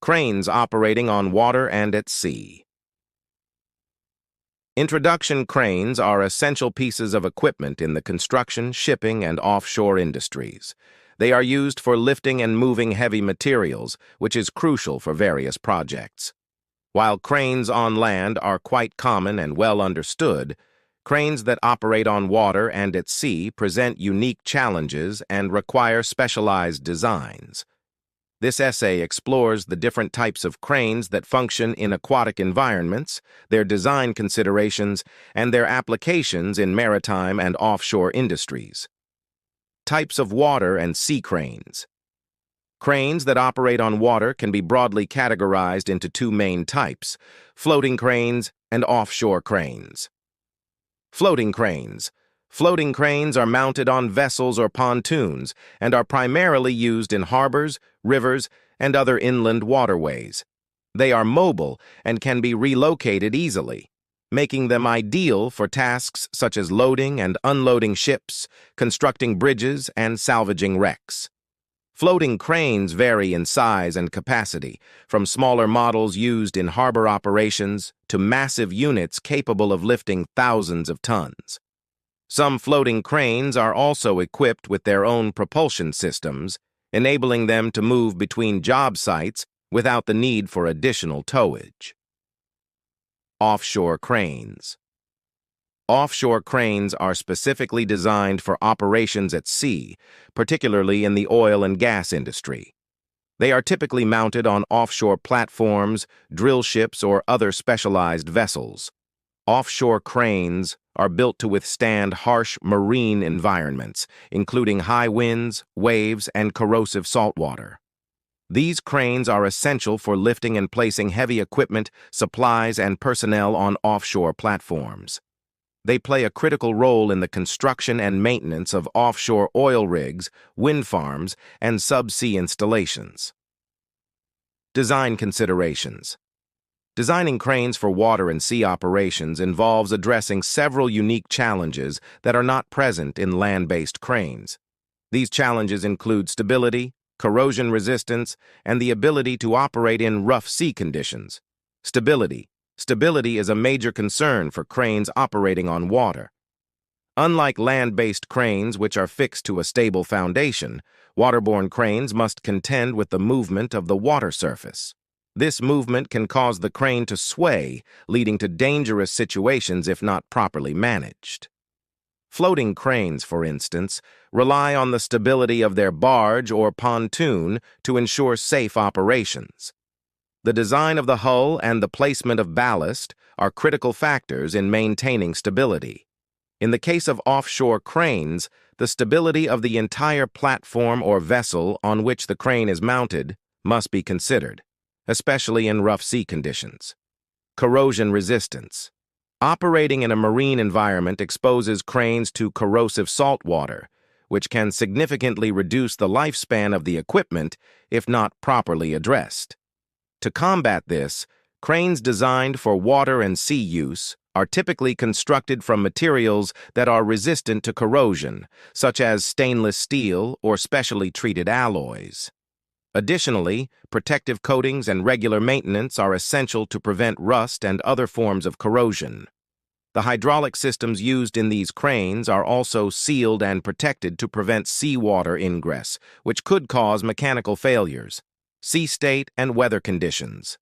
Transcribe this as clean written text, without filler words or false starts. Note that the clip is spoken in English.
Cranes operating on water and at sea. Introduction cranes are essential pieces of equipment in the construction, shipping, and offshore industries. They are used for lifting and moving heavy materials, which is crucial for various projects. While cranes on land are quite common and well understood, cranes that operate on water and at sea present unique challenges and require specialized designs. This essay explores the different types of cranes that function in aquatic environments, their design considerations, and their applications in maritime and offshore industries. Types of water and sea cranes. Cranes that operate on water can be broadly categorized into two main types: floating cranes and offshore cranes. Floating cranes. Floating cranes are mounted on vessels or pontoons and are primarily used in harbors, rivers, and other inland waterways. They are mobile and can be relocated easily, making them ideal for tasks such as loading and unloading ships, constructing bridges, and salvaging wrecks. Floating cranes vary in size and capacity, from smaller models used in harbor operations to massive units capable of lifting thousands of tons. Some floating cranes are also equipped with their own propulsion systems, enabling them to move between job sites without the need for additional towage. Offshore cranes. Offshore cranes are specifically designed for operations at sea, particularly in the oil and gas industry. They are typically mounted on offshore platforms, drill ships, or other specialized vessels. Offshore cranes are built to withstand harsh marine environments, including high winds, waves, and corrosive saltwater. These cranes are essential for lifting and placing heavy equipment, supplies, and personnel on offshore platforms. They play a critical role in the construction and maintenance of offshore oil rigs, wind farms, and subsea installations. Design considerations. Designing cranes for water and sea operations involves addressing several unique challenges that are not present in land-based cranes. These challenges include stability, corrosion resistance, and the ability to operate in rough sea conditions. Stability. Stability is a major concern for cranes operating on water. Unlike land-based cranes, which are fixed to a stable foundation, waterborne cranes must contend with the movement of the water surface. This movement can cause the crane to sway, leading to dangerous situations if not properly managed. Floating cranes, for instance, rely on the stability of their barge or pontoon to ensure safe operations. The design of the hull and the placement of ballast are critical factors in maintaining stability. In the case of offshore cranes, the stability of the entire platform or vessel on which the crane is mounted must be considered, especially in rough sea conditions. Corrosion resistance. Operating in a marine environment exposes cranes to corrosive salt water, which can significantly reduce the lifespan of the equipment if not properly addressed. To combat this, cranes designed for water and sea use are typically constructed from materials that are resistant to corrosion, such as stainless steel or specially treated alloys. Additionally, protective coatings and regular maintenance are essential to prevent rust and other forms of corrosion. The hydraulic systems used in these cranes are also sealed and protected to prevent seawater ingress, which could cause mechanical failures. Sea state and weather conditions.